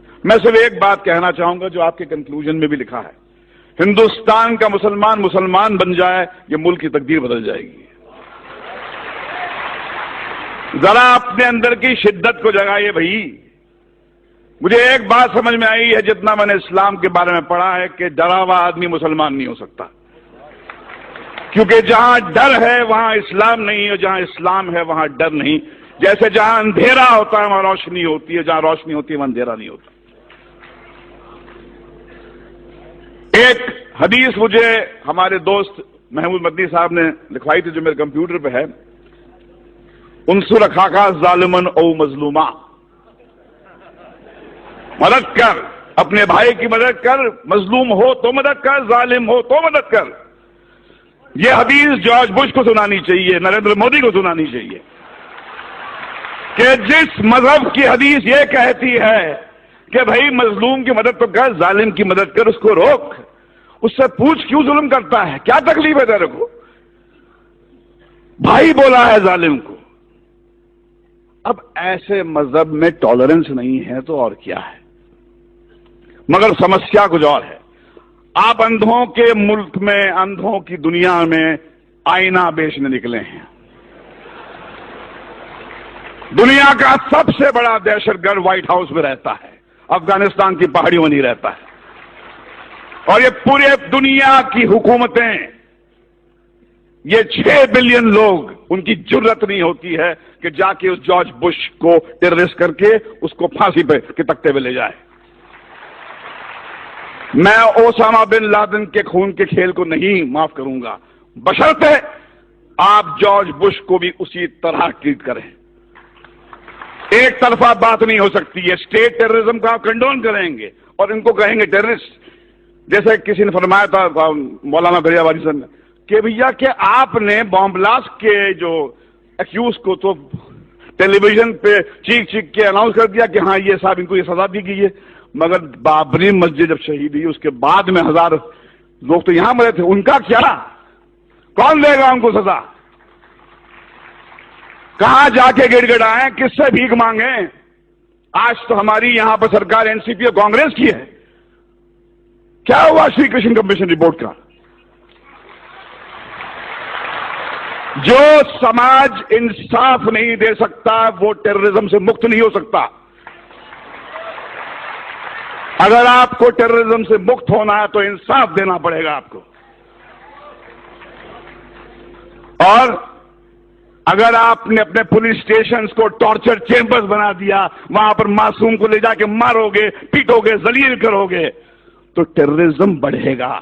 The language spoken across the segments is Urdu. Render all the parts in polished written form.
میں صرف ایک بات کہنا چاہوں گا جو آپ کے کنکلوژن میں بھی لکھا ہے، ہندوستان کا مسلمان مسلمان بن جائے یہ ملک کی تقدیر بدل جائے گی۔ ذرا اپنے اندر کی شدت کو جگائیے بھائی۔ مجھے ایک بات سمجھ میں آئی ہے جتنا میں نے اسلام کے بارے میں پڑھا ہے کہ ڈرا ہوا آدمی مسلمان نہیں ہو سکتا، کیونکہ جہاں ڈر ہے وہاں اسلام نہیں، اور جہاں اسلام ہے وہاں ڈر نہیں۔ جیسے جہاں اندھیرا ہوتا ہے وہاں روشنی ہوتی ہے، جہاں روشنی ہوتی ہے وہاں اندھیرا نہیں ہوتا۔ ایک حدیث مجھے ہمارے دوست محمود مدنی صاحب نے لکھوائی تھی جو میرے کمپیوٹر پہ ہے، انصر اخاک ظالمن او مظلوما، مدد کر، اپنے بھائی کی مدد کر، مظلوم ہو تو مدد کر، ظالم ہو تو مدد کر۔ یہ حدیث جارج بش کو سنانی چاہیے، نریندر مودی کو سنانی چاہیے کہ جس مذہب کی حدیث یہ کہتی ہے کہ بھائی مظلوم کی مدد تو کر، ظالم کی مدد کر، اس کو روک، اس سے پوچھ کیوں ظلم کرتا ہے، کیا تکلیف ہے تیرے کو؟ بھائی بولا ہے ظالم کو۔ اب ایسے مذہب میں ٹالرنس نہیں ہے تو اور کیا ہے؟ مگر سمسیا کچھ اور ہے۔ آپ اندھوں کے ملک میں، اندھوں کی دنیا میں آئینہ بیچنے نکلے ہیں۔ دنیا کا سب سے بڑا دہشت گرد وائٹ ہاؤس میں رہتا ہے، افغانستان کی پہاڑیوں میں نہیں رہتا ہے، اور یہ پورے دنیا کی حکومتیں، یہ 6 بلین لوگ، ان کی جرت نہیں ہوتی ہے کہ جا کے اس جارج بش کو ٹیررسٹ کر کے اس کو پھانسی پہ کے تختے پہ لے جائے۔ میں اوسامہ بن لادن کے خون کے کھیل کو نہیں معاف کروں گا، بشرطے آپ جارج بش کو بھی اسی طرح ٹریٹ کریں۔ ایک طرفہ بات نہیں ہو سکتی ہے۔ اسٹیٹ ٹیررزم کا آپ کنڈون کریں گے اور ان کو کہیں گے ٹیررسٹ، جیسے کسی نے فرمایا تھا مولانا دریا والی صاحب نے کہ بھیا کہ آپ نے بام بلاسٹ کے جو ایکیوز کو تو ٹیلی ویژن پہ چیخ چیخ کے اناؤنس کر دیا کہ ہاں یہ صاحب ان کو یہ سزا دی گئی ہے، مگر بابری مسجد جب شہید ہوئی اس کے بعد میں 1000 لوگ تو یہاں مرے تھے، ان کا کیا؟ کون دے گا ان کو سزا؟ کہاں جا کے گڑ گڑائیں، کس سے بھیک مانگیں؟ آج تو ہماری یہاں پر سرکار این سی پی اور کانگریس کی ہے۔ کیا ہوا شری کرشن کمیشن رپورٹ کا؟ جو سماج انصاف نہیں دے سکتا وہ ٹیررزم سے مکت نہیں ہو سکتا۔ اگر آپ کو ٹیررزم سے مکت ہونا ہے تو انصاف دینا پڑے گا آپ کو، اور اگر آپ نے اپنے پولیس اسٹیشنز کو ٹارچر چیمبرز بنا دیا، وہاں پر معصوم کو لے جا کے مارو گے، پیٹو گے، ذلیل کرو گے، تو ٹیررزم بڑھے گا۔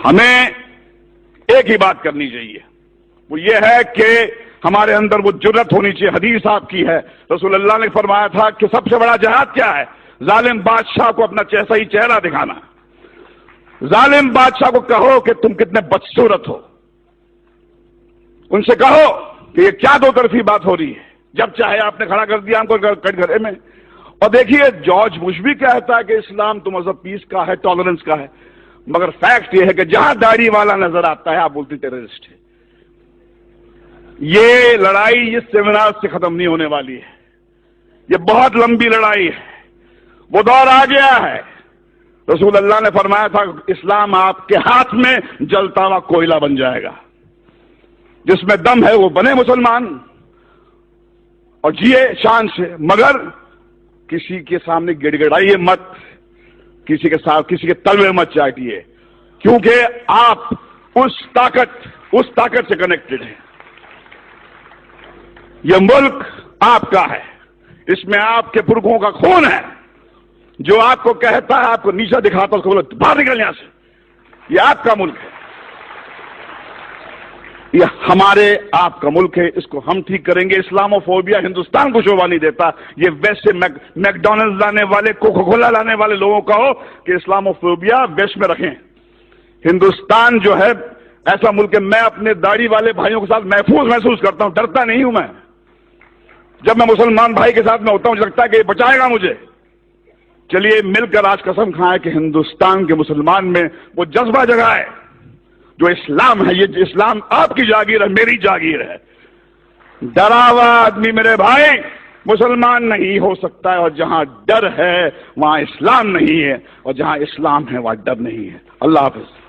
ہمیں ایک ہی بات کرنی چاہیے، وہ یہ ہے کہ ہمارے اندر وہ جرت ہونی چاہیے۔ حدیث آپ کی ہے، رسول اللہ نے فرمایا تھا کہ سب سے بڑا جہاد کیا ہے؟ ظالم بادشاہ کو اپنا صحیح چہرہ دکھانا۔ ظالم بادشاہ کو کہو کہ تم کتنے بدصورت ہو، ان سے کہو کہ یہ کیا دو طرفی بات ہو رہی ہے، جب چاہے آپ نے کھڑا کر دیا ہم کو کٹ گھرے میں۔ اور دیکھیے جارج بش بھی کہتا ہے کہ اسلام تو مذہب پیس کا ہے، ٹالرنس کا ہے، مگر فیکٹ یہ ہے کہ جہاں داڑھی والا نظر آتا ہے آپ بولتے ٹیررسٹ ہے۔ یہ لڑائی اس سیمینار سے ختم نہیں ہونے والی ہے، یہ بہت لمبی لڑائی ہے، وہ دور آ گیا ہے۔ رسول اللہ نے فرمایا تھا اسلام آپ کے ہاتھ میں جلتا ہوا کوئلہ بن جائے گا، جس میں دم ہے وہ بنے مسلمان اور جیے شان سے، مگر کسی کے سامنے گڑ گڑائیے مت، کسی کے ساتھ کسی کے تلوے مت چاٹیے، کیونکہ آپ اس طاقت سے کنیکٹڈ ہیں۔ یہ ملک آپ کا ہے، اس میں آپ کے پرکھوں کا خون ہے، جو آپ کو کہتا ہے، آپ کو نیچا دکھاتا ہے، اس کو بولو باہر نکل یہاں سے، یہ آپ کا ملک ہے، یہ ہمارے آپ کا ملک ہے، اس کو ہم ٹھیک کریں گے۔ اسلاموفوبیا ہندوستان کو شوبھا نہیں دیتا، یہ ویسٹ سے میکڈونلڈ لانے والے، کوکا کولا لانے والے لوگوں کا ہو کہ اسلاموفوبیا ویسٹ میں رکھیں۔ ہندوستان جو ہے ایسا ملک ہے، میں اپنے داڑھی والے بھائیوں کے ساتھ محفوظ محسوس کرتا ہوں، ڈرتا نہیں ہوں میں۔ جب میں مسلمان بھائی کے ساتھ میں ہوتا ہوں مجھے لگتا ہے کہ یہ بچائے گا مجھے۔ چلیے مل کر آج قسم کھائیں کہ ہندوستان کے مسلمان میں وہ جذبہ جگائے جو اسلام ہے، یہ اسلام آپ کی جاگیر ہے، میری جاگیر ہے۔ ڈرا ہوا آدمی میرے بھائی مسلمان نہیں ہو سکتا ہے، اور جہاں ڈر ہے وہاں اسلام نہیں ہے، اور جہاں اسلام ہے وہاں ڈر نہیں ہے۔ اللہ حافظ۔